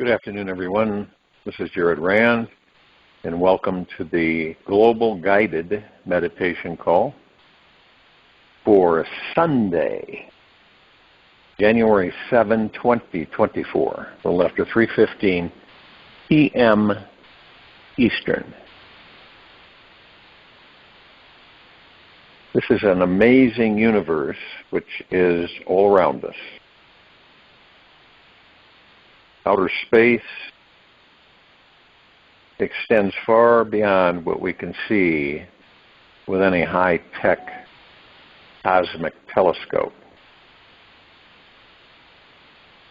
Good afternoon, everyone. This is Jared Rand, and welcome to the Global Guided Meditation Call for Sunday, January 7, 2024, a little after 3:15 p.m. Eastern. This is an amazing universe which is all around us. Outer space extends far beyond what we can see with any high-tech cosmic telescope.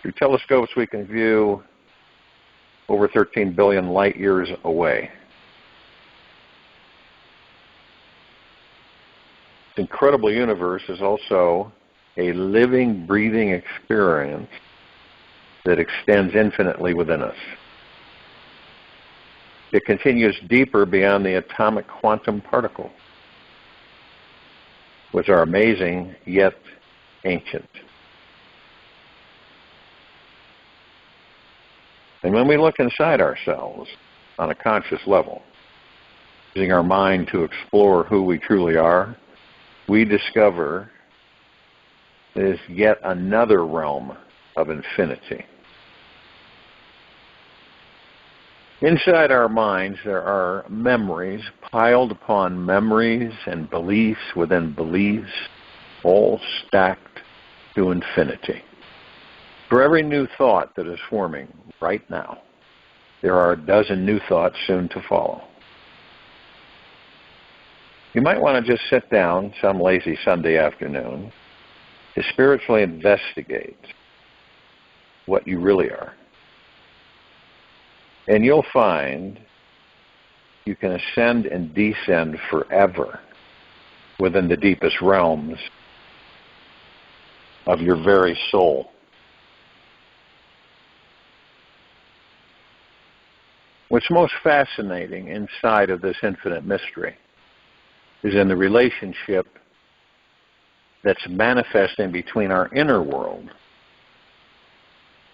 Through telescopes, we can view over 13 billion light years away. This incredible universe is also a living, breathing experience that extends infinitely within us. It continues deeper beyond the atomic quantum particle, which are amazing yet ancient. And when we look inside ourselves on a conscious level, using our mind to explore who we truly are, we discover there's yet another realm of infinity. Inside our minds, there are memories piled upon memories and beliefs within beliefs, all stacked to infinity. For every new thought that is forming right now, there are a dozen new thoughts soon to follow. You might want to just sit down some lazy Sunday afternoon to spiritually investigate what you really are. And you'll find you can ascend and descend forever within the deepest realms of your very soul. What's most fascinating inside of this infinite mystery is in the relationship that's manifesting between our inner world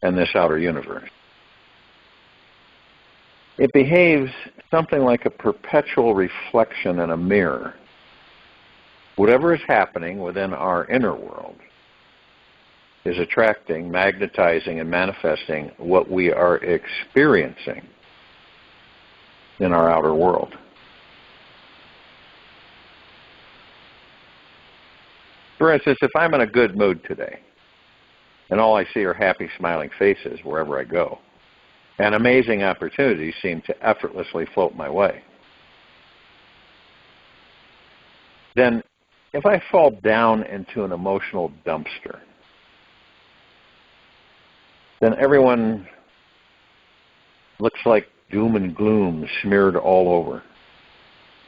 and this outer universe. It behaves something like a perpetual reflection in a mirror. Whatever is happening within our inner world is attracting, magnetizing, and manifesting what we are experiencing in our outer world. For instance, if I'm in a good mood today, and all I see are happy, smiling faces wherever I go, and amazing opportunities seem to effortlessly float my way, then if I fall down into an emotional dumpster, then everyone looks like doom and gloom smeared all over.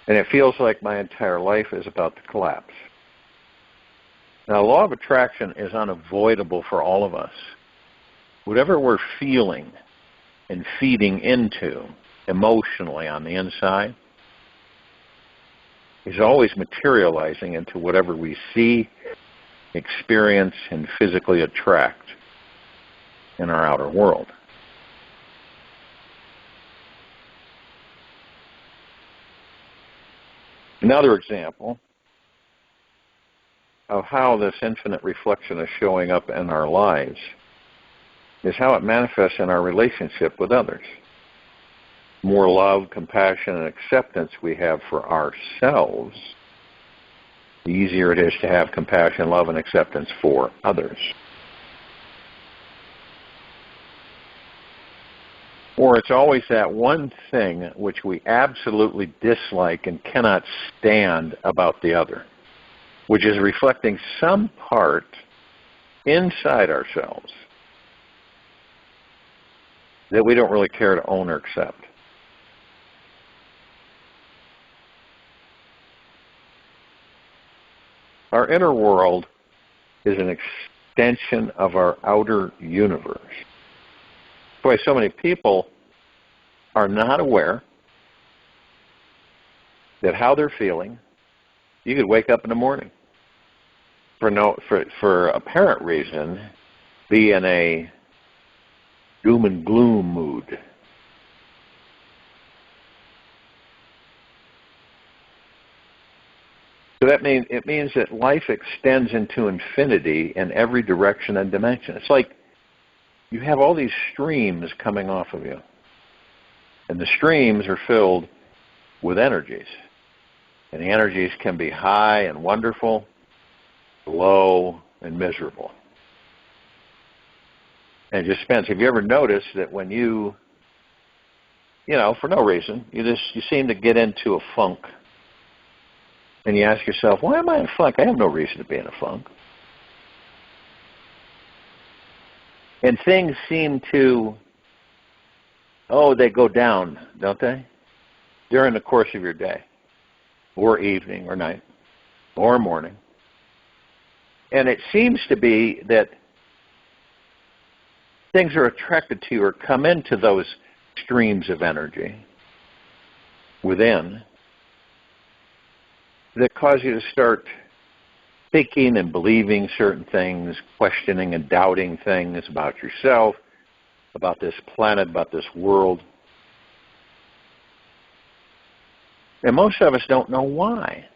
And it feels like my entire life is about to collapse. Now, the law of attraction is unavoidable for all of us. Whatever we're feeling and feeding into emotionally on the inside is always materializing into whatever we see, experience, and physically attract in our outer world. Another example of how this infinite reflection is showing up in our lives is how it manifests in our relationship with others. The more love, compassion, and acceptance we have for ourselves, the easier it is to have compassion, love, and acceptance for others. Or it's always that one thing which we absolutely dislike and cannot stand about the other, which is reflecting some part inside ourselves that we don't really care to own or accept. Our inner world is an extension of our outer universe. That's why so many people are not aware that how they're feeling, you could wake up in the morning for apparent reason, be in a doom and gloom mood. So that means it means that life extends into infinity in every direction and dimension. It's like you have all these streams coming off of you. And the streams are filled with energies. And the energies can be high and wonderful, low and miserable. And it just depends. Have you ever noticed that when you for no reason, you seem to get into a funk, and you ask yourself, why am I in a funk? I have no reason to be in a funk. And things seem to, they go down, don't they? During the course of your day, or evening, or night, or morning. And it seems to be that things are attracted to you or come into those streams of energy within that cause you to start thinking and believing certain things, questioning and doubting things about yourself, about this planet, about this world. And most of us don't know why.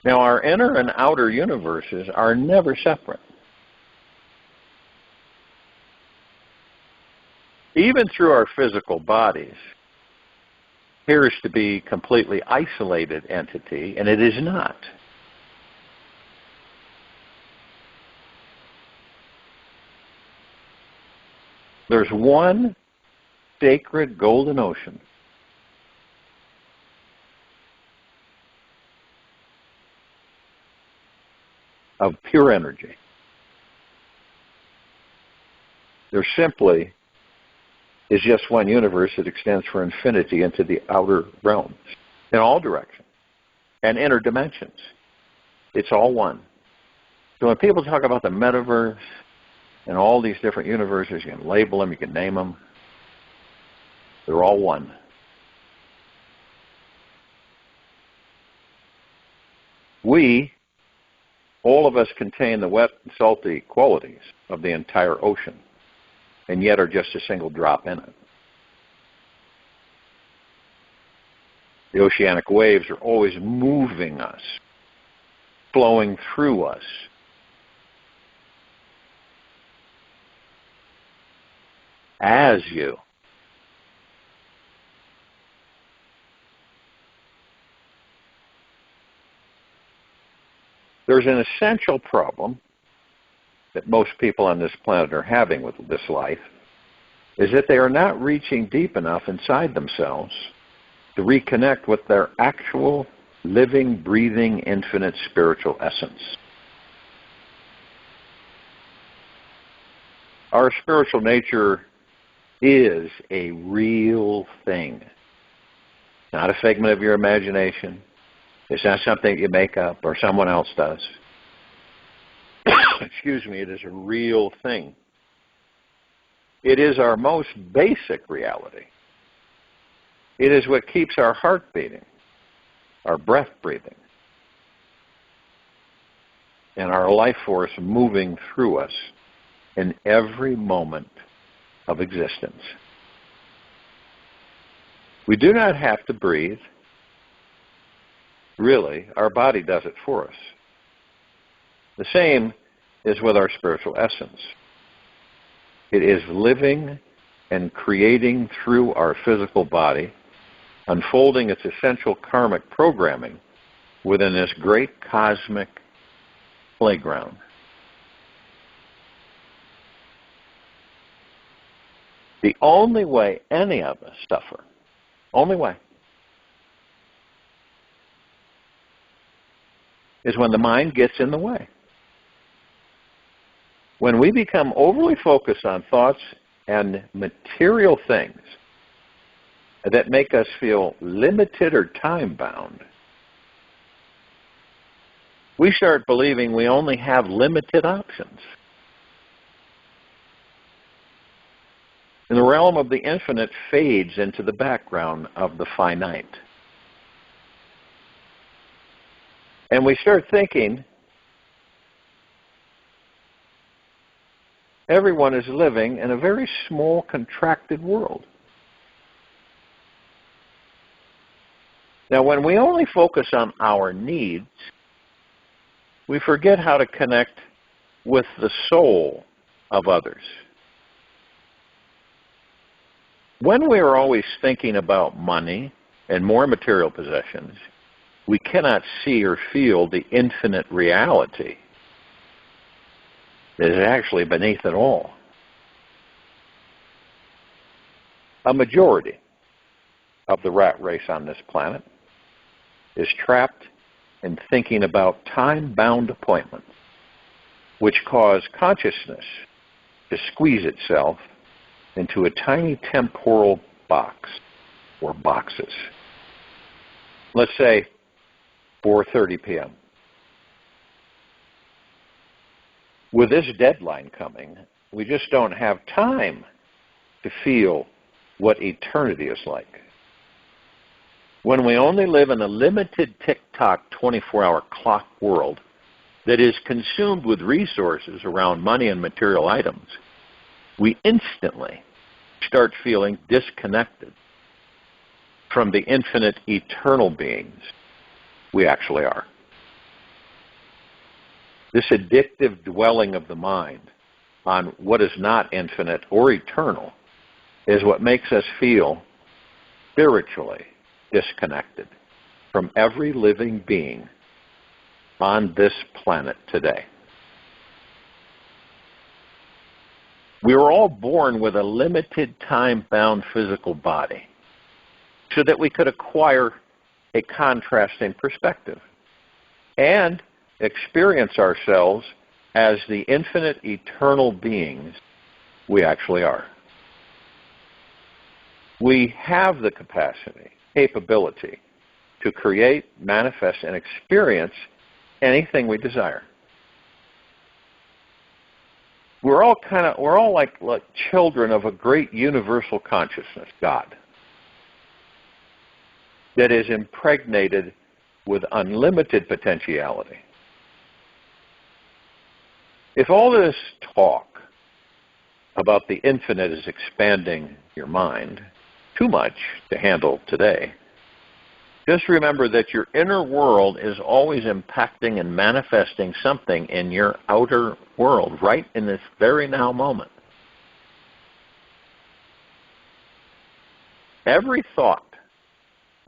Now, our inner and outer universes are never separate. Even through our physical bodies, appears to be completely isolated entity, and it is not. There's one sacred golden ocean of pure energy. There simply is just one universe that extends for infinity into the outer realms, in all directions, and inner dimensions. It's all one. So when people talk about the metaverse and all these different universes, you can label them, you can name them. They're all one. We, all of us, contain the wet and salty qualities of the entire ocean, and yet are just a single drop in it. The oceanic waves are always moving us, flowing through us. As you. There's an essential problem that most people on this planet are having with this life, is that they are not reaching deep enough inside themselves to reconnect with their actual living, breathing, infinite spiritual essence. Our spiritual nature is a real thing. Not a figment of your imagination. It's not something that you make up or someone else does. Excuse me, it is a real thing. It is our most basic reality. It is what keeps our heart beating, our breath breathing, and our life force moving through us in every moment of existence. We do not have to breathe. Really, our body does it for us. The same is with our spiritual essence. It is living and creating through our physical body, unfolding its essential karmic programming within this great cosmic playground. The only way any of us suffer, only way, is when the mind gets in the way. When we become overly focused on thoughts and material things that make us feel limited or time-bound, we start believing we only have limited options. And the realm of the infinite fades into the background of the finite. And we start thinking Everyone is living in a very small, contracted world. Now, when we only focus on our needs, we forget how to connect with the soul of others. When we are always thinking about money and more material possessions, we cannot see or feel the infinite reality that is actually beneath it all. A majority of the rat race on this planet is trapped in thinking about time-bound appointments, which cause consciousness to squeeze itself into a tiny temporal box or boxes. Let's say 4:30 p.m. With this deadline coming, we just don't have time to feel what eternity is like. When we only live in a limited tick-tock 24-hour clock world that is consumed with resources around money and material items, we instantly start feeling disconnected from the infinite eternal beings we actually are. This addictive dwelling of the mind on what is not infinite or eternal is what makes us feel spiritually disconnected from every living being on this planet today. We were all born with a limited time-bound physical body so that we could acquire a contrasting perspective and experience ourselves as the infinite eternal beings we actually are. We have the capacity, capability to create, manifest, and experience anything we desire. We're all like children of a great universal consciousness, God, that is impregnated with unlimited potentiality. If all this talk about the infinite is expanding your mind too much to handle today, just remember that your inner world is always impacting and manifesting something in your outer world right in this very now moment. Every thought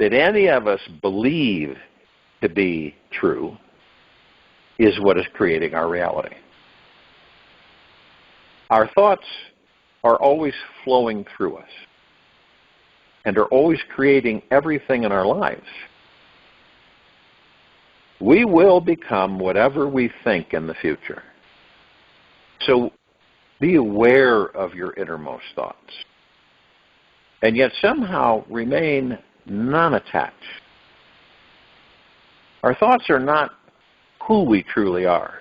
that any of us believe to be true is what is creating our reality. Our thoughts are always flowing through us and are always creating everything in our lives. We will become whatever we think in the future. So be aware of your innermost thoughts, and yet somehow remain non-attached. Our thoughts are not who we truly are.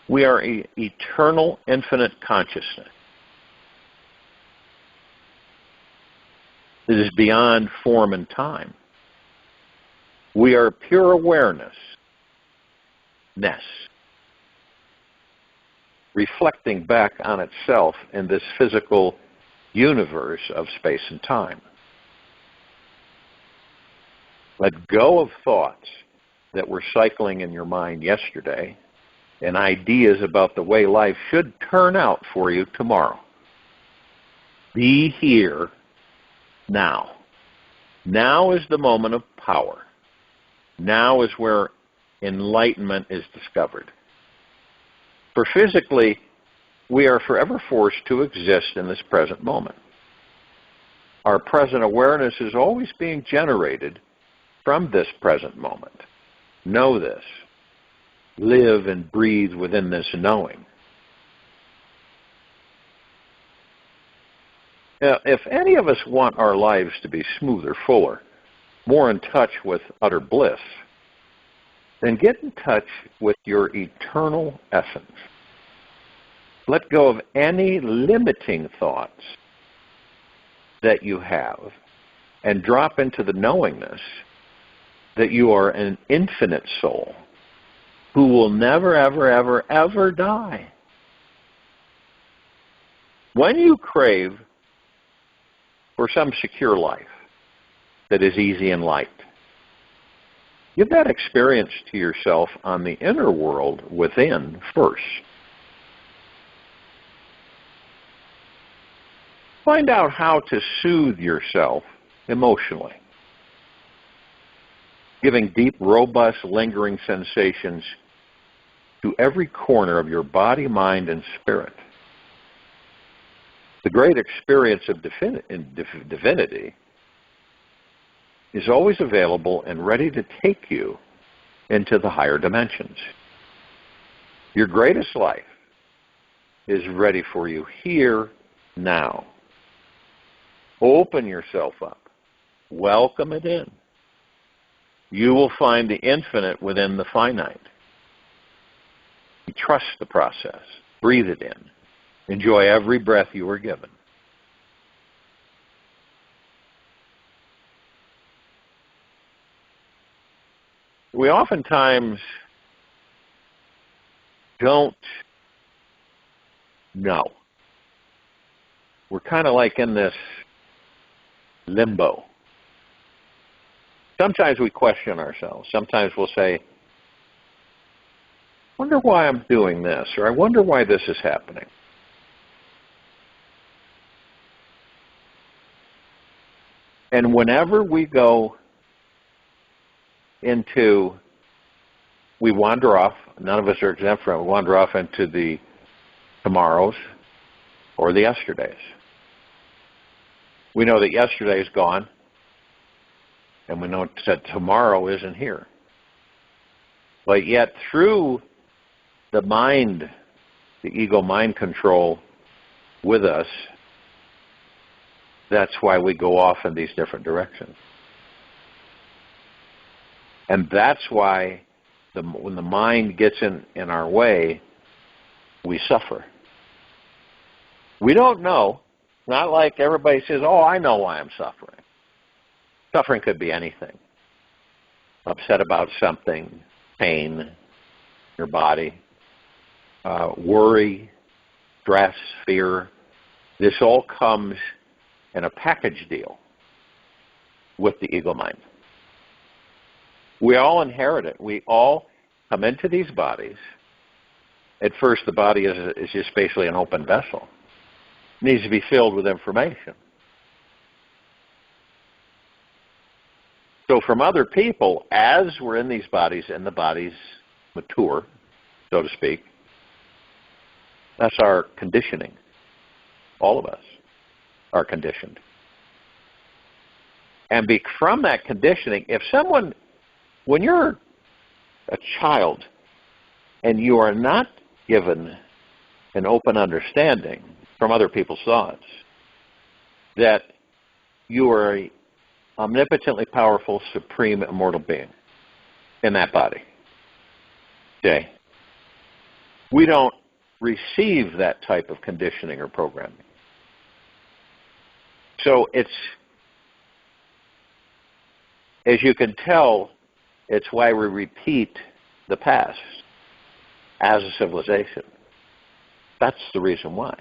We are an eternal, infinite consciousness that is beyond form and time. We are pure awareness, reflecting back on itself in this physical universe of space and time. Let go of thoughts that were cycling in your mind yesterday and ideas about the way life should turn out for you tomorrow. Be here now. Now is the moment of power. Now is where enlightenment is discovered. For physically, we are forever forced to exist in this present moment. Our present awareness is always being generated from this present moment. Know this. Live and breathe within this knowing. Now, if any of us want our lives to be smoother, fuller, more in touch with utter bliss, then get in touch with your eternal essence. Let go of any limiting thoughts that you have and drop into the knowingness that you are an infinite soul who will never, ever, ever, ever die. When you crave for some secure life that is easy and light, give that experience to yourself on the inner world within first. Find out how to soothe yourself emotionally, giving deep, robust, lingering sensations to every corner of your body, mind, and spirit. The great experience of divinity is always available and ready to take you into the higher dimensions. Your greatest life is ready for you here, now. Open yourself up. Welcome it in. You will find the infinite within the finite. You trust the process. Breathe it in. Enjoy every breath you are given. We oftentimes don't know. We're kind of like in this limbo. Sometimes we question ourselves. Sometimes we'll say, I wonder why I'm doing this, or I wonder why this is happening. And whenever we go into, we wander off, none of us are exempt from it, we wander off into the tomorrows or the yesterdays. We know that yesterday is gone, and we know that tomorrow isn't here. But yet through the mind, the ego mind control with us, that's why we go off in these different directions. And that's why when the mind gets in our way, we suffer. We don't know. Not like everybody says, oh, I know why I'm suffering. Suffering could be anything. Upset about something, pain, your body, worry, stress, fear. This all comes in a package deal with the ego mind. We all inherit it. We all come into these bodies. At first, the body is just basically an open vessel. It needs to be filled with information. So from other people, as we're in these bodies and the bodies mature, so to speak, that's our conditioning. All of us are conditioned. And from that conditioning, if someone, when you're a child and you are not given an open understanding from other people's thoughts that you are a omnipotently powerful, supreme, immortal being in that body. Okay? We don't receive that type of conditioning or programming. So it's, as you can tell, it's why we repeat the past as a civilization. That's the reason why.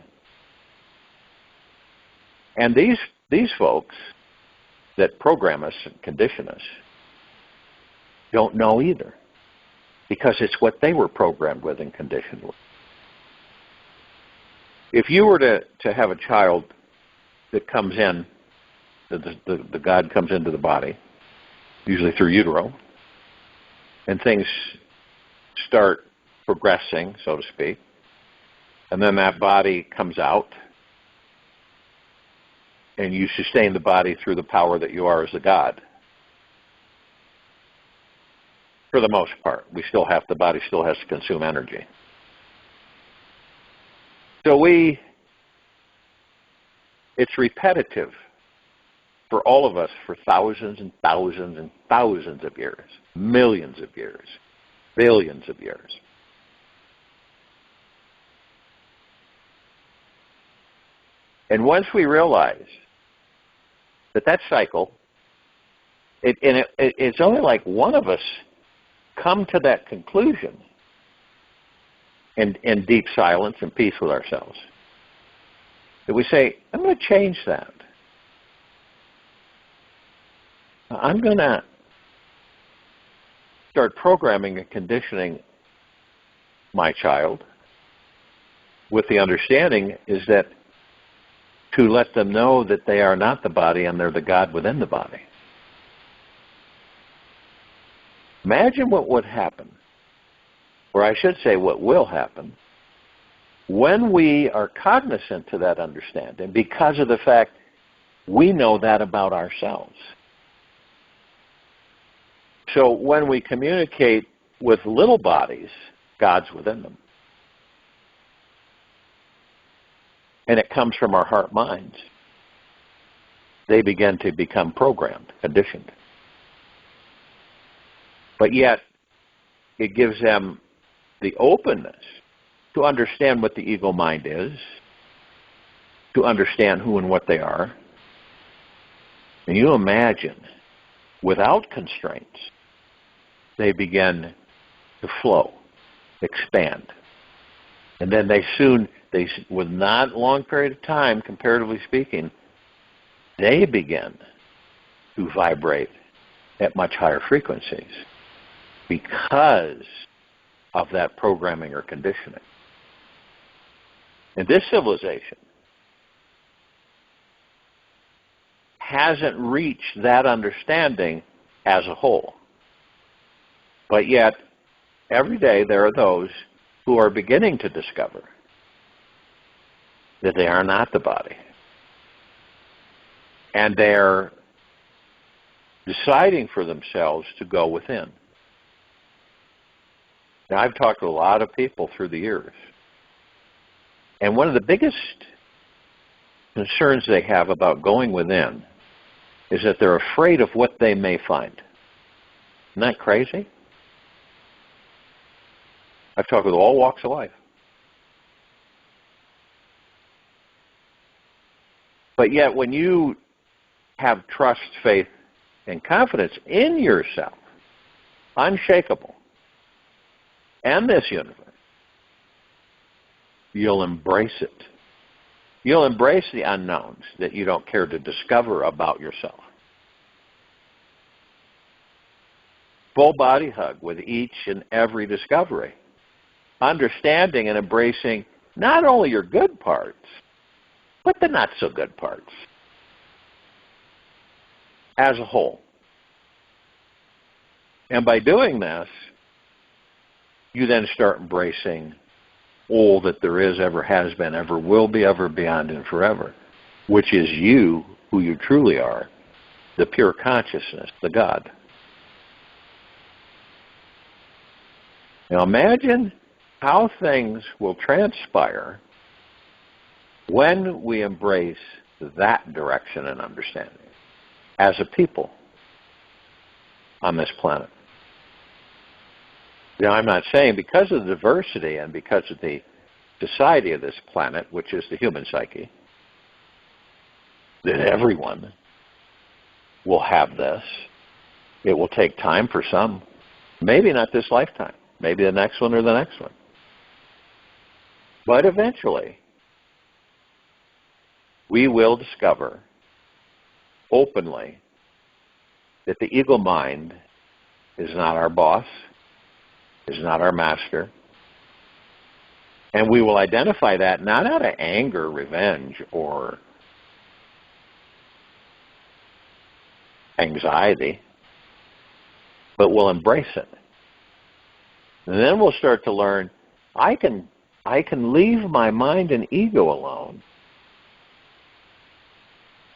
And these folks that program us and condition us don't know either, because it's what they were programmed with and conditioned with. If you were to have a child that comes in, the God comes into the body, usually through utero, and things start progressing, so to speak, and then that body comes out, and you sustain the body through the power that you are as a God. For the most part, the body still has to consume energy. So it's repetitive for all of us for thousands and thousands and thousands of years, millions of years, billions of years. And once we realize that cycle, it's only like one of us come to that conclusion in deep silence and peace with ourselves. that we say, I'm going to change that. I'm going to start programming and conditioning my child with the understanding is that to let them know that they are not the body and they're the God within the body. Imagine what would happen, or I should say what will happen, when we are cognizant to that understanding because of the fact we know that about ourselves. So when we communicate with little bodies, God's within them. And it comes from our heart minds. They begin to become programmed, conditioned. But yet, it gives them the openness to understand what the ego mind is, to understand who and what they are. And you imagine, without constraints, they begin to flow, expand. And then with not a long period of time, comparatively speaking, they begin to vibrate at much higher frequencies because of that programming or conditioning. And this civilization hasn't reached that understanding as a whole. But yet, every day there are those who are beginning to discover that they are not the body. And they're deciding for themselves to go within. Now, I've talked to a lot of people through the years. And one of the biggest concerns they have about going within is that they're afraid of what they may find. Isn't that crazy? I've talked with all walks of life. But yet, when you have trust, faith, and confidence in yourself, unshakable, and this universe, you'll embrace it. You'll embrace the unknowns that you don't care to discover about yourself. Full body hug with each and every discovery. Understanding and embracing not only your good parts, but the not so good parts as a whole. And by doing this, you then start embracing all that there is, ever has been, ever will be, ever beyond, and forever, which is you, who you truly are, the pure consciousness, the God. Now imagine how things will transpire when we embrace that direction and understanding as a people on this planet. Now, I'm not saying because of the diversity and because of the society of this planet, which is the human psyche, that everyone will have this. It will take time for some. Maybe not this lifetime. Maybe the next one or the next one. But eventually, we will discover openly that the ego mind is not our boss, is not our master. And we will identify that not out of anger, revenge, or anxiety, but we'll embrace it. And then we'll start to learn, I can leave my mind and ego alone,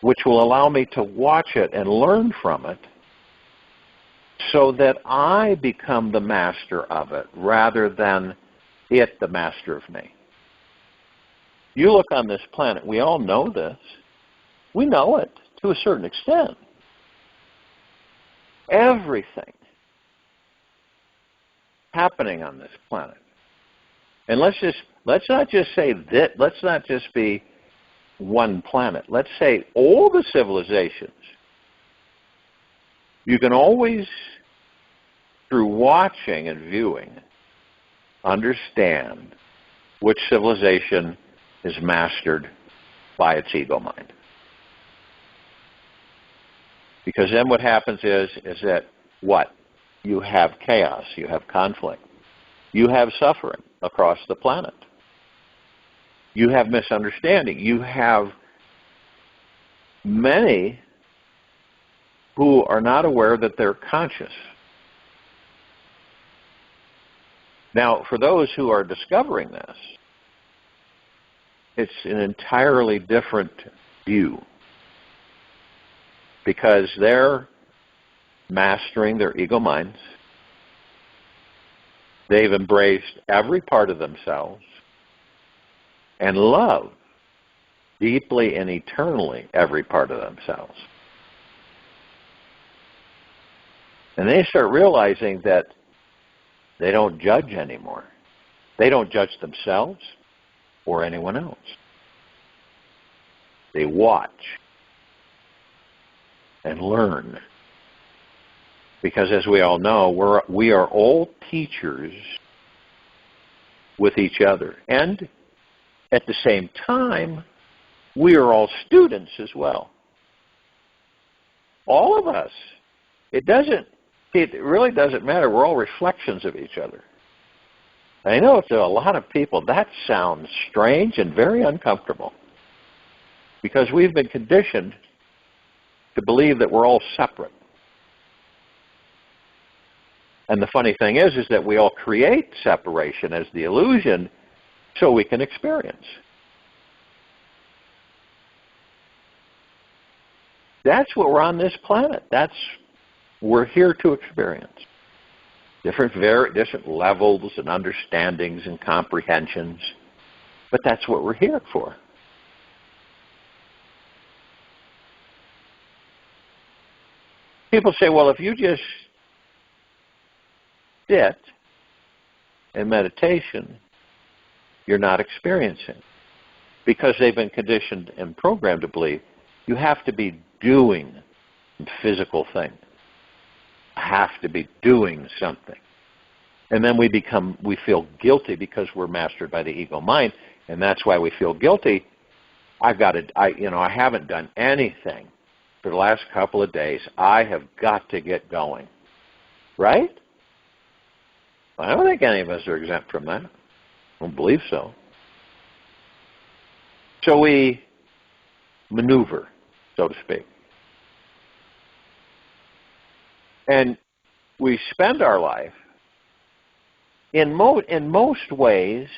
which will allow me to watch it and learn from it so that I become the master of it rather than it the master of me. You look on this planet, we all know this. We know it to a certain extent. Everything happening on this planet. And let's not just say that, let's not just be one planet. Let's say all the civilizations. You can always, through watching and viewing, understand which civilization is mastered by its ego mind. Because then what happens is that what? You have chaos, you have conflict, you have suffering across the planet. You have misunderstanding. You have many who are not aware that they're conscious. Now, for those who are discovering this, it's an entirely different view because they're mastering their ego minds. They've embraced every part of themselves and love deeply and eternally every part of themselves. And they start realizing that they don't judge anymore. They don't judge themselves or anyone else. They watch and learn. Because as we all know, we are all teachers with each other. And at the same time, we are all students as well. All of us. It really doesn't matter. We're all reflections of each other. I know to a lot of people that sounds strange and very uncomfortable because we've been conditioned to believe that we're all separate. And the funny thing is that we all create separation as the illusion so we can experience. That's what we're on this planet. We're here to experience. Different levels and understandings and comprehensions. But that's what we're here for. People say, well, if you just sit in meditation, you're not experiencing. Because they've been conditioned and programmed to believe you have to be doing physical things. Have to be doing something. And then we feel guilty because we're mastered by the ego mind, and that's why we feel guilty. I haven't done anything for the last couple of days. I have got to get going. Right? I don't think any of us are exempt from that. I don't believe so. So we maneuver, so to speak. And we spend our life, in most ways,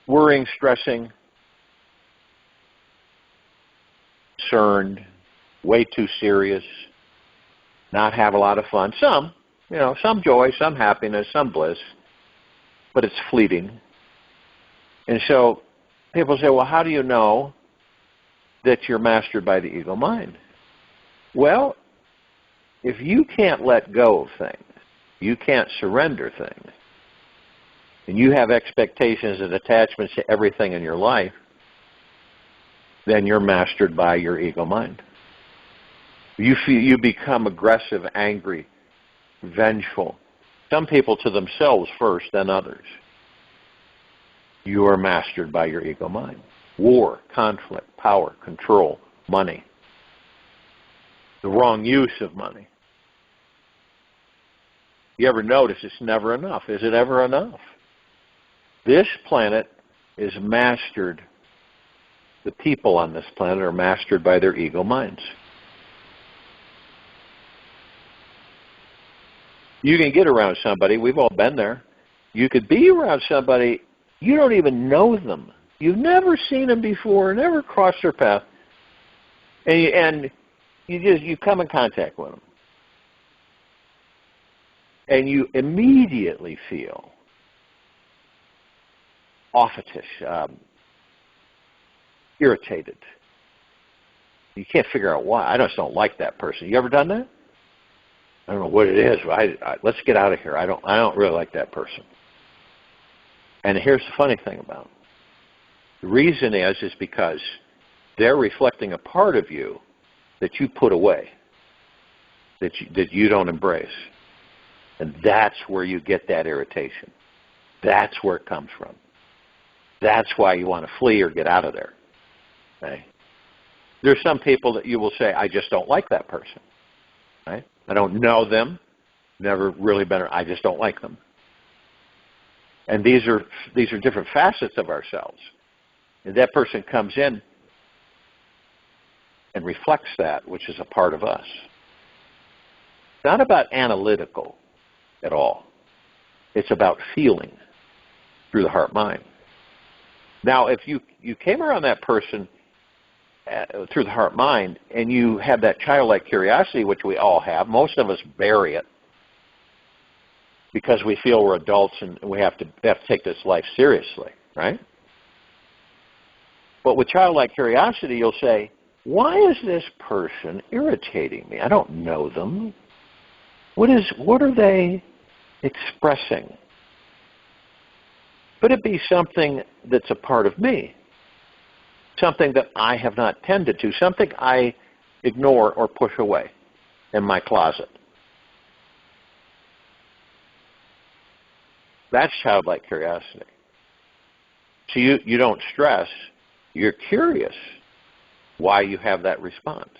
worrying, stressing, concerned, way too serious, not have a lot of fun. Some joy, some happiness, some bliss, but it's fleeting. And so people say, well, how do you know that you're mastered by the ego mind? Well, if you can't let go of things, you can't surrender things, and you have expectations and attachments to everything in your life, then you're mastered by your ego mind. You become aggressive, angry, vengeful. Some people to themselves first, then others. You are mastered by your ego mind. War, conflict, power, control, money. The wrong use of money. You ever notice it's never enough? Is it ever enough? This planet is mastered. The people on this planet are mastered by their ego minds. You can get around somebody, we've all been there. You could be around somebody, you don't even know them. You've never seen them before, never crossed their path. And you come in contact with them. And you immediately feel offitish, irritated. You can't figure out why. I just don't like that person. You ever done that? I don't know what it is, but let's get out of here. I don't really like that person. And here's the funny thing about it. The reason is because they're reflecting a part of you that you put away, that you don't embrace. And that's where you get that irritation. That's where it comes from. That's why you want to flee or get out of there. Okay? There's some people that you will say, I just don't like that person. Right? I don't know them, never really been, I just don't like them. And these are different facets of ourselves. And that person comes in and reflects that, which is a part of us. It's not about analytical at all. It's about feeling through the heart-mind. Now, if you came around that person through the heart-mind and you have that childlike curiosity, which we all have, most of us bury it because we feel we're adults and we have to take this life seriously, right? But with childlike curiosity, you'll say, why is this person irritating me? I don't know them. What are they expressing? Could it be something that's a part of me? Something that I have not tended to, something I ignore or push away in my closet. That's childlike curiosity. So you don't stress, you're curious why you have that response.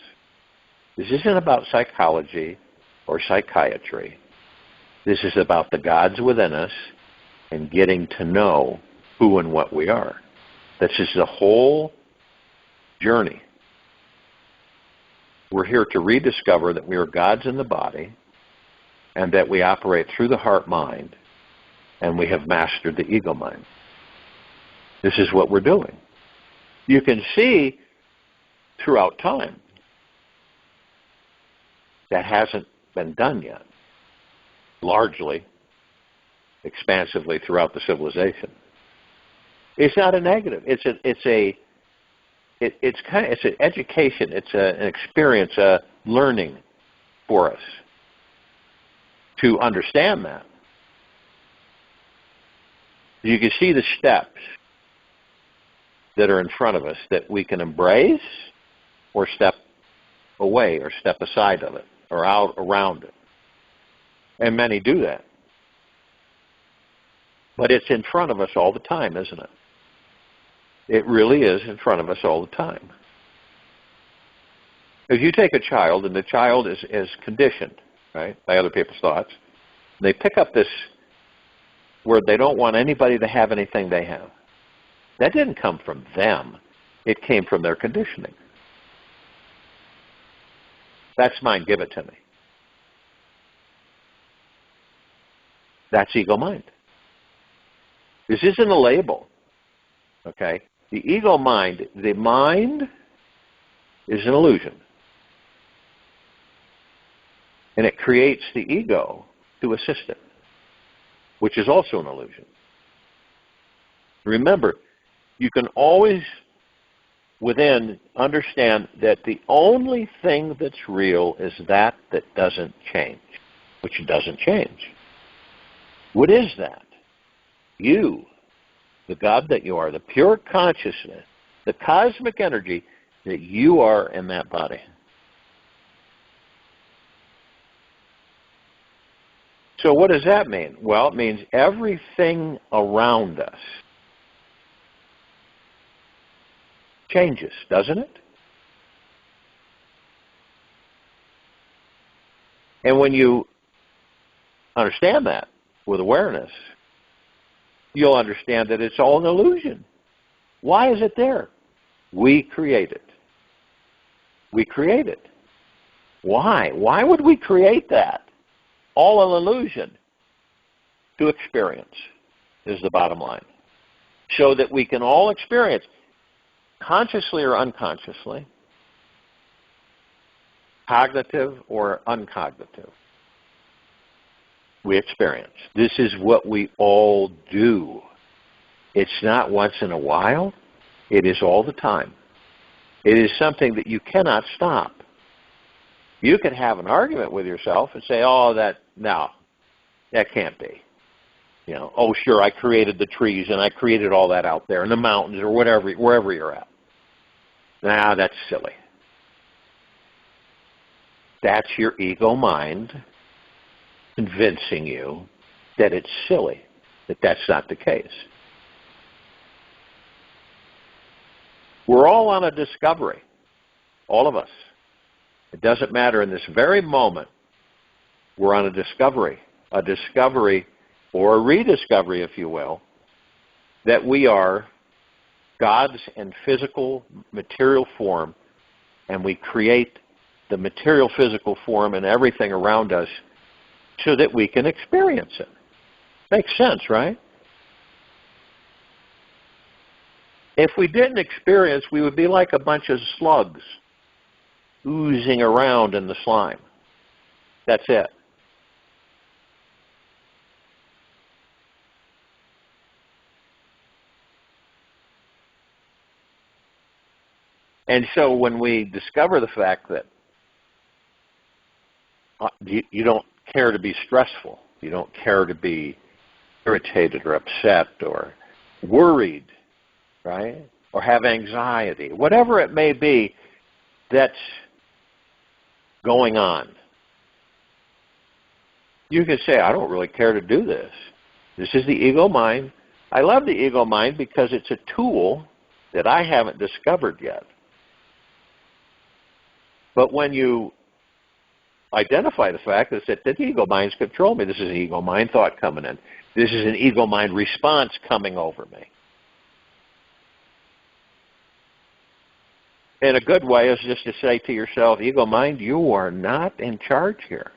This isn't about psychology or psychiatry. This is about the gods within us and getting to know who and what we are. This is the whole journey. We're here to rediscover that we are gods in the body and that we operate through the heart-mind and we have mastered the ego-mind. This is what we're doing. You can see throughout time that hasn't been done yet, largely, expansively throughout the civilization. It's not a negative. It's an education. It's an experience, a learning for us to understand that. You can see the steps that are in front of us that we can embrace or step away or step aside of it or out around it. And many do that. But it's in front of us all the time, isn't it? It really is in front of us all the time. If you take a child, and the child is conditioned, right, by other people's thoughts, they pick up this where they don't want anybody to have anything they have. That didn't come from them. It came from their conditioning. That's mine, give it to me. That's ego mind. This isn't a label, okay? The ego mind, the mind is an illusion. And it creates the ego to assist it, which is also an illusion. Remember, you can always, within, understand that the only thing that's real is that doesn't change, which doesn't change. What is that? You, the God that you are, the pure consciousness, the cosmic energy that you are in that body. So what does that mean? Well, it means everything around us changes, doesn't it? And when you understand that with awareness, you'll understand that it's all an illusion. Why is it there? We create it. We create it. Why? Why would we create that? All an illusion to experience is the bottom line. So that we can all experience, consciously or unconsciously, cognitive or uncognitive. We experience. This is what we all do. It's not once in a while. It is all the time. It is something that you cannot stop. You can have an argument with yourself and say, oh, that can't be. You know, oh, sure, I created the trees and I created all that out there and the mountains or whatever, wherever you're at. Nah, that's silly. That's your ego mind convincing you that it's silly, that that's not the case. We're all on a discovery, all of us. It doesn't matter. In this very moment, we're on a discovery or a rediscovery, if you will, that we are gods in physical, material form, and we create the material, physical form and everything around us so that we can experience it. Makes sense, right? If we didn't experience, we would be like a bunch of slugs oozing around in the slime. That's it. And so when we discover the fact that you don't care to be stressful, you don't care to be irritated or upset or worried, right? Or have anxiety, whatever it may be that's going on. You can say, I don't really care to do this. This is the ego mind. I love the ego mind because it's a tool that I haven't discovered yet. But when you identify the fact that the ego minds control me, this is an ego mind thought coming in. This is an ego mind response coming over me. In a good way is just to say to yourself, ego mind, you are not in charge here.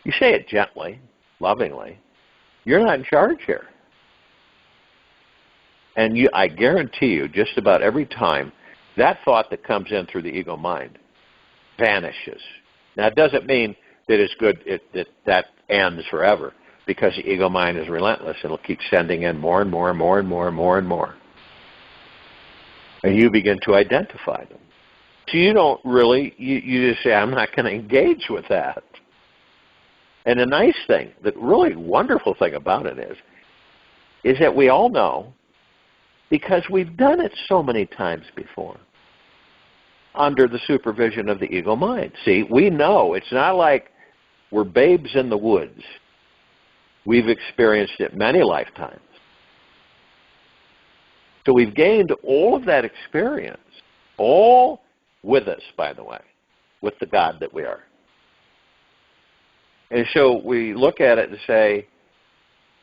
You say it gently, lovingly. You're not in charge here. And I guarantee you, just about every time, that thought that comes in through the ego mind vanishes. Now, it doesn't mean that it's good, that ends forever, because the ego mind is relentless. It'll keep sending in more and more and more and more and more and more. And you begin to identify them. So you don't really, you just say, I'm not going to engage with that. And the nice thing, the really wonderful thing about it is that we all know, because we've done it so many times before, under the supervision of the ego mind. See, we know. It's not like we're babes in the woods. We've experienced it many lifetimes. So we've gained all of that experience, all with us, by the way, with the God that we are. And so we look at it and say,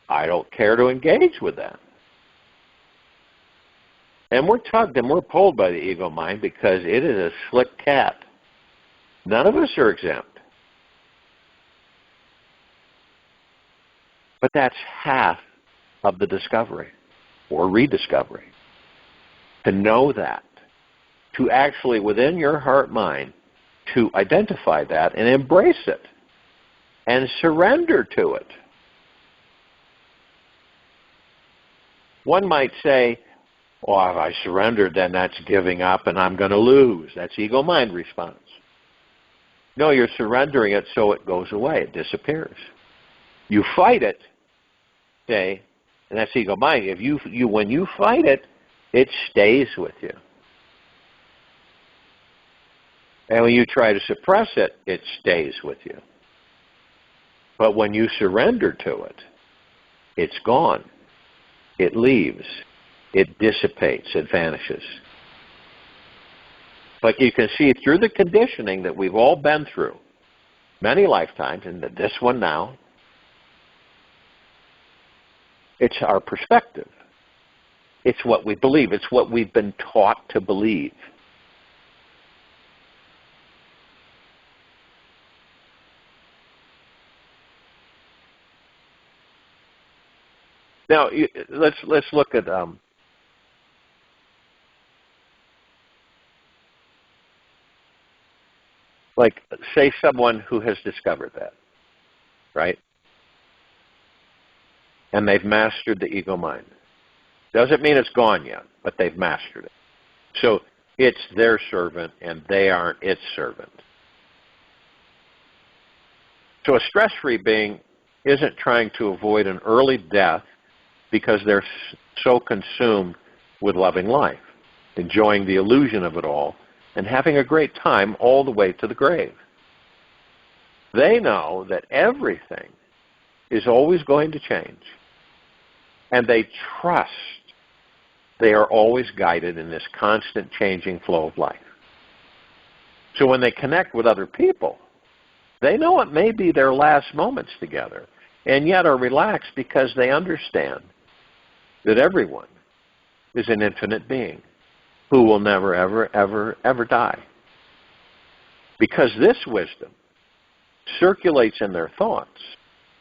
I don't care to engage with that. And we're tugged and we're pulled by the ego mind because it is a slick cat. None of us are exempt. But that's half of the discovery or rediscovery. To know that. To actually, within your heart mind, to identify that and embrace it and surrender to it. One might say, well, if I surrendered, then that's giving up and I'm going to lose. That's ego mind response. No, you're surrendering it so it goes away. It disappears. You fight it, okay, and that's ego mind. When you fight it, it stays with you. And when you try to suppress it, it stays with you. But when you surrender to it, it's gone. It leaves. It dissipates. It vanishes. But you can see through the conditioning that we've all been through, many lifetimes, and this one now, it's our perspective. It's what we believe. It's what we've been taught to believe. Now, let's look at like, say someone who has discovered that, right? And they've mastered the ego mind. Doesn't mean it's gone yet, but they've mastered it. So it's their servant and they aren't its servant. So a stress-free being isn't trying to avoid an early death because they're so consumed with loving life, enjoying the illusion of it all, and having a great time all the way to the grave. They know that everything is always going to change, and they trust They are always guided in this constant changing flow of life. So when they connect with other people, they know it may be their last moments together, and yet are relaxed because they understand that everyone is an infinite being who will never, ever, ever, ever die. Because this wisdom circulates in their thoughts,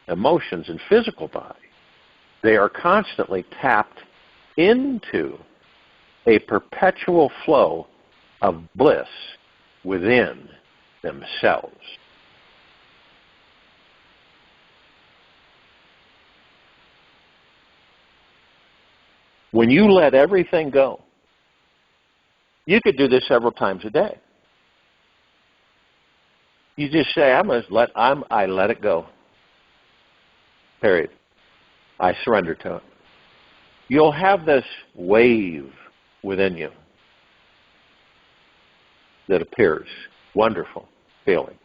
emotions, and physical body, they are constantly tapped into a perpetual flow of bliss within themselves. When you let everything go, you could do this several times a day. You just say, I let it go. Period. I surrender to it. You'll have this wave within you that appears. Wonderful feeling.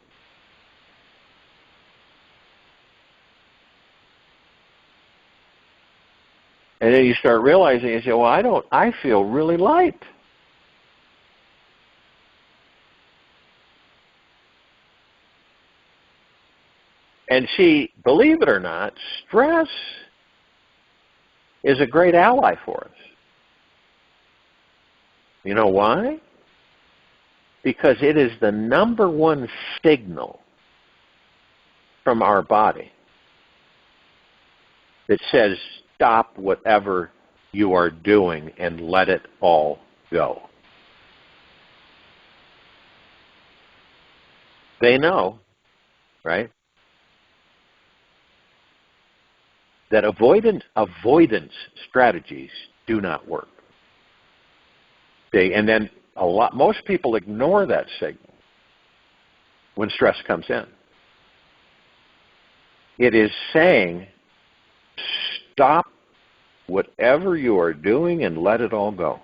And then you start realizing, you say, well, I feel really light. And see, believe it or not, stress is a great ally for us. You know why? Because it is the number one signal from our body that says, stop whatever you are doing and let it all go. They know, right, that avoidance strategies do not work. And then most people ignore that signal when stress comes in. It is saying, stop whatever you are doing and let it all go.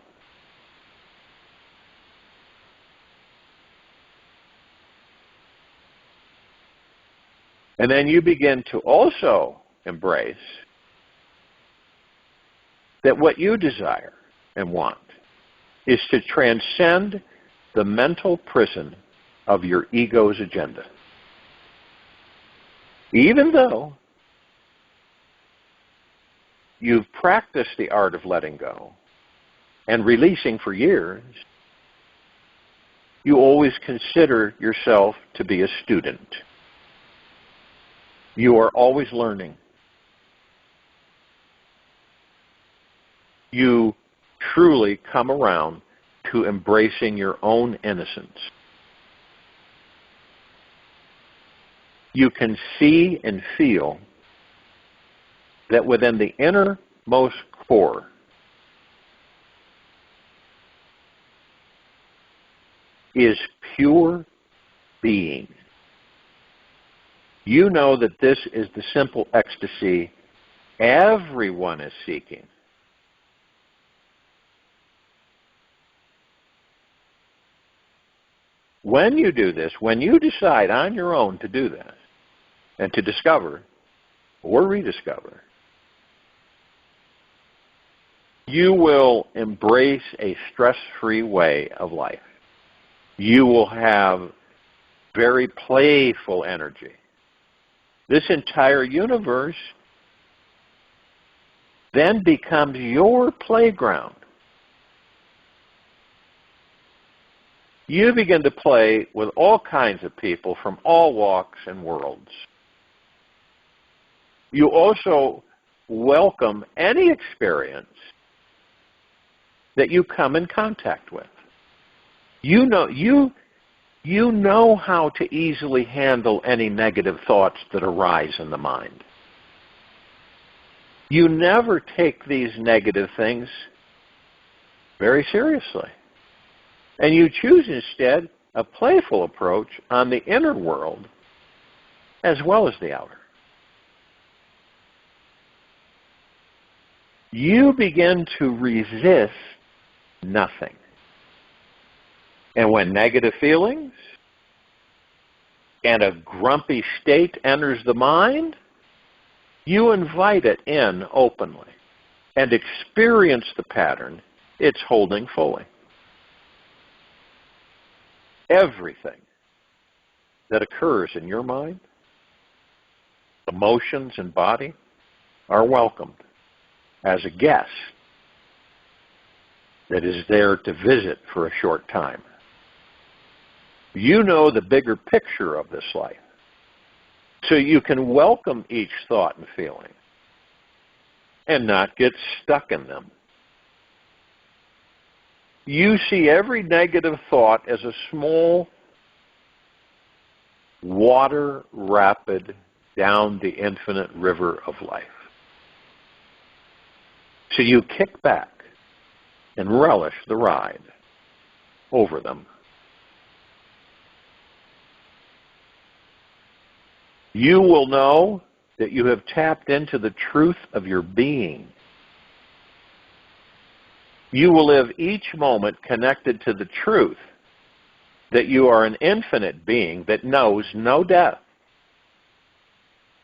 And then you begin to also embrace that what you desire and want is to transcend the mental prison of your ego's agenda. Even though you've practiced the art of letting go and releasing for years, you always consider yourself to be a student. You are always learning. You truly come around to embracing your own innocence. You can see and feel that within the innermost core is pure being. You know that this is the simple ecstasy everyone is seeking. When you do this, when you decide on your own to do this, and to discover or rediscover, you will embrace a stress-free way of life. You will have very playful energy. This entire universe then becomes your playground. You begin to play with all kinds of people from all walks and worlds. You also welcome any experience that you come in contact with. You know how to easily handle any negative thoughts that arise in the mind. You never take these negative things very seriously. And you choose instead a playful approach on the inner world as well as the outer. You begin to resist nothing. And when negative feelings and a grumpy state enters the mind, you invite it in openly and experience the pattern it's holding fully. Everything that occurs in your mind, emotions and body, are welcomed as a guest that is there to visit for a short time. You know the bigger picture of this life, so you can welcome each thought and feeling and not get stuck in them. You see every negative thought as a small water rapid down the infinite river of life. So you kick back and relish the ride over them. You will know that you have tapped into the truth of your being. You will live each moment connected to the truth that you are an infinite being that knows no death.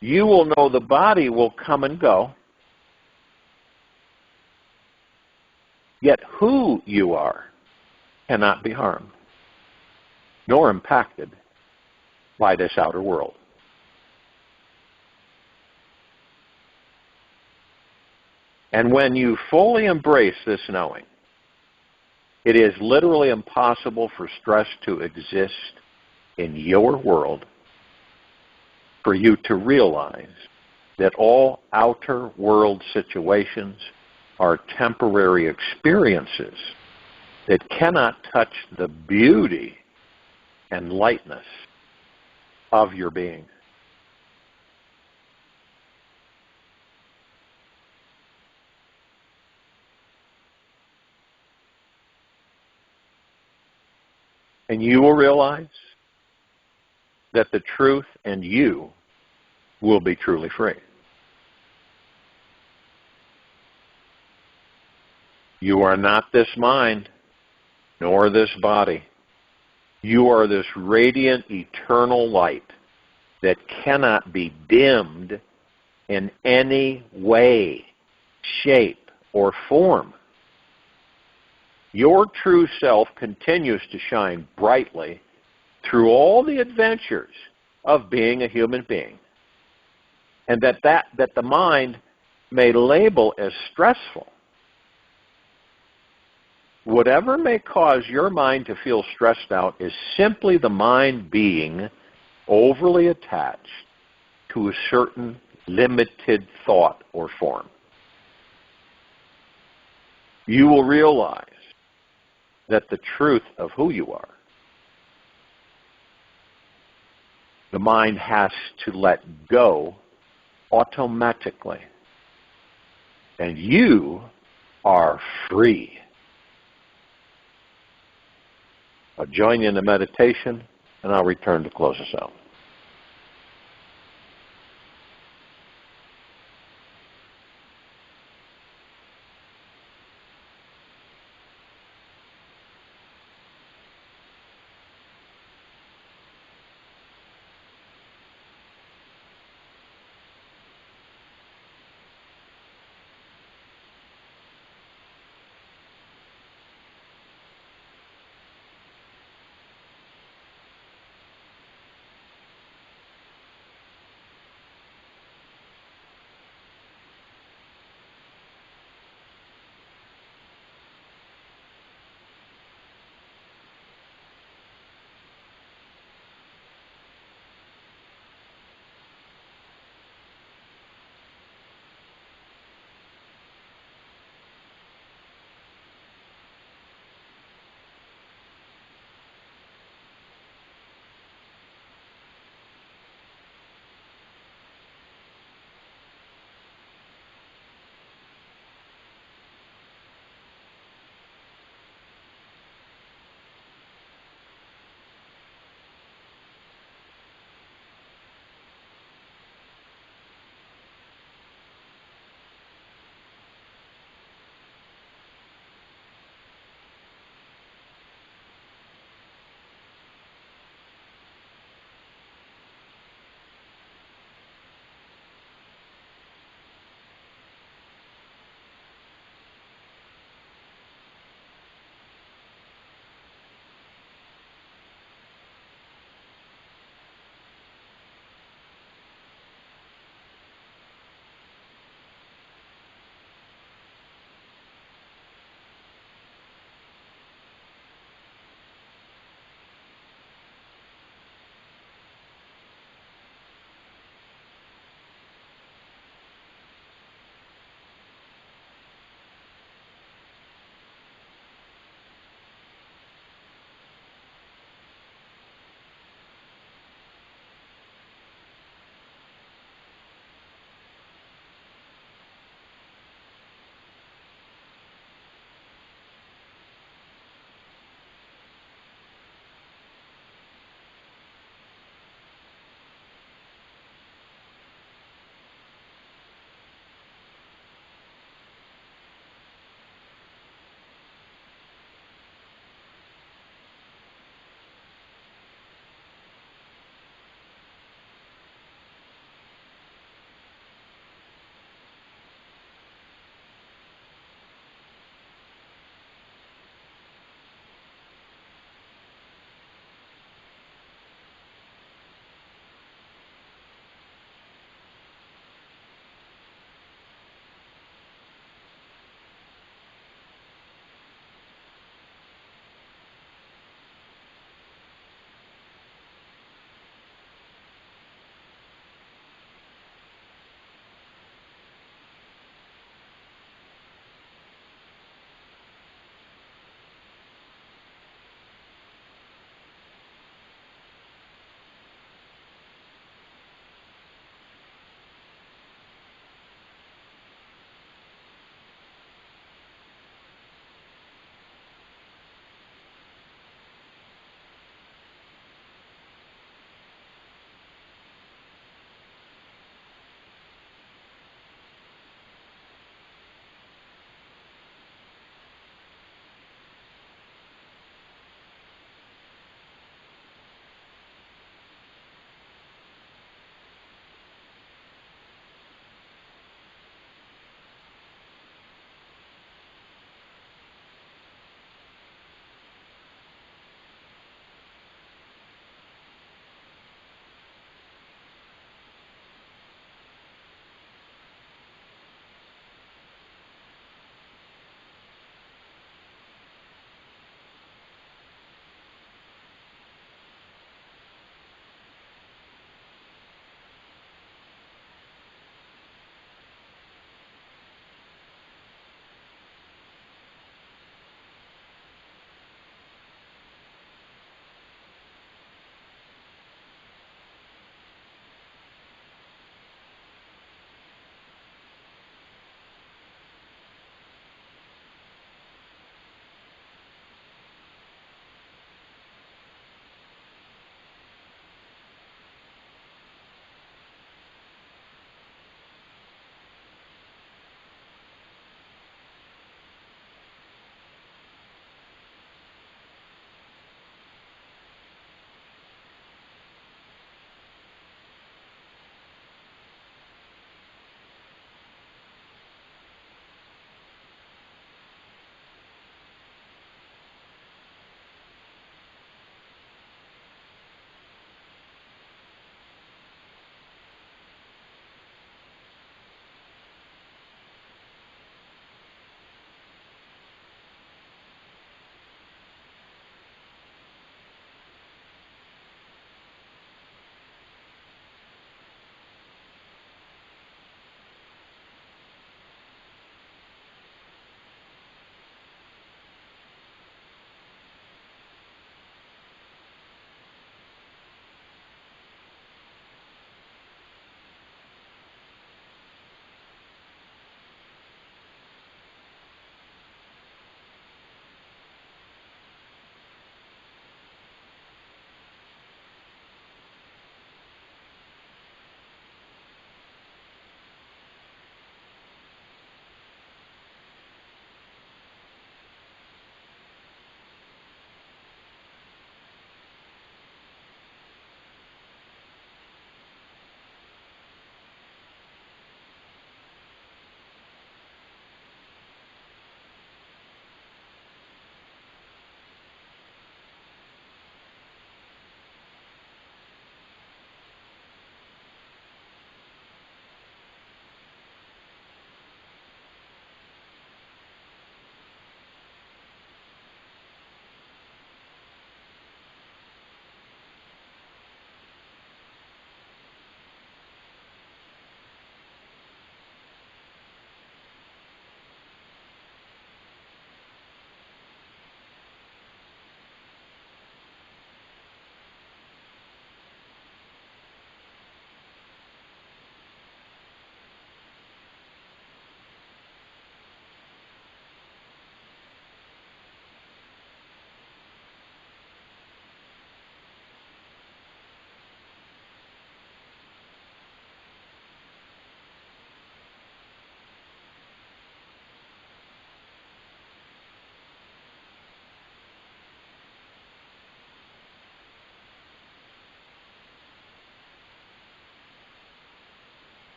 You will know the body will come and go, yet who you are cannot be harmed, nor impacted by this outer world. And when you fully embrace this knowing, it is literally impossible for stress to exist in your world, for you to realize that all outer world situations are temporary experiences that cannot touch the beauty and lightness of your being. And you will realize that the truth and you will be truly free. You are not this mind, nor this body. You are this radiant, eternal light that cannot be dimmed in any way, shape, or form. Your true self continues to shine brightly through all the adventures of being a human being. And that the mind may label as stressful. Whatever may cause your mind to feel stressed out is simply the mind being overly attached to a certain limited thought or form. You will realize that the truth of who you are, the mind has to let go automatically. And you are free. I'll join you in the meditation, and I'll return to close us out.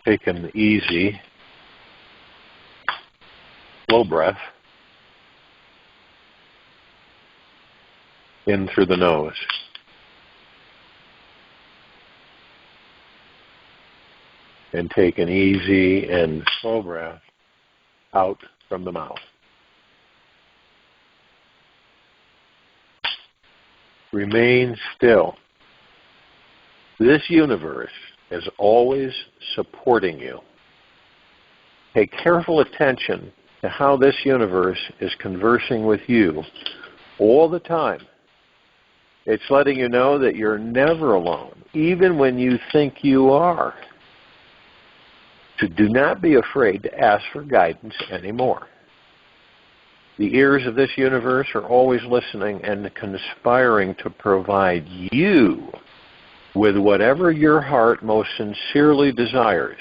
Take an easy, slow breath in through the nose. And take an easy and slow breath out from the mouth. Remain still. This universe is always supporting you. Pay careful attention to how this universe is conversing with you all the time. It's letting you know that you're never alone, even when you think you are. So do not be afraid to ask for guidance anymore. The ears of this universe are always listening and conspiring to provide you with whatever your heart most sincerely desires.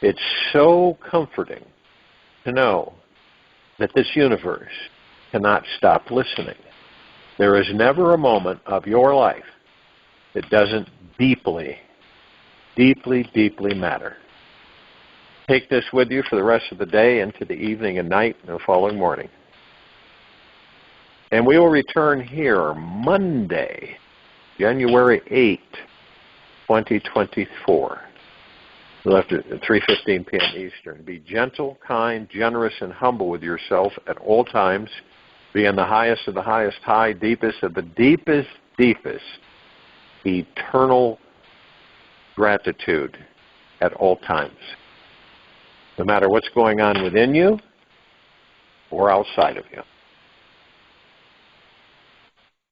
It's so comforting to know that this universe cannot stop listening. There is never a moment of your life that doesn't deeply, deeply, deeply matter. Take this with you for the rest of the day, into the evening and night, and the following morning. And we will return here Monday, January 8, 2024. Left at 3:15 p.m. Eastern. Be gentle, kind, generous, and humble with yourself at all times. Be in the highest of the highest high, deepest of the deepest, deepest, eternal gratitude at all times. No matter what's going on within you or outside of you.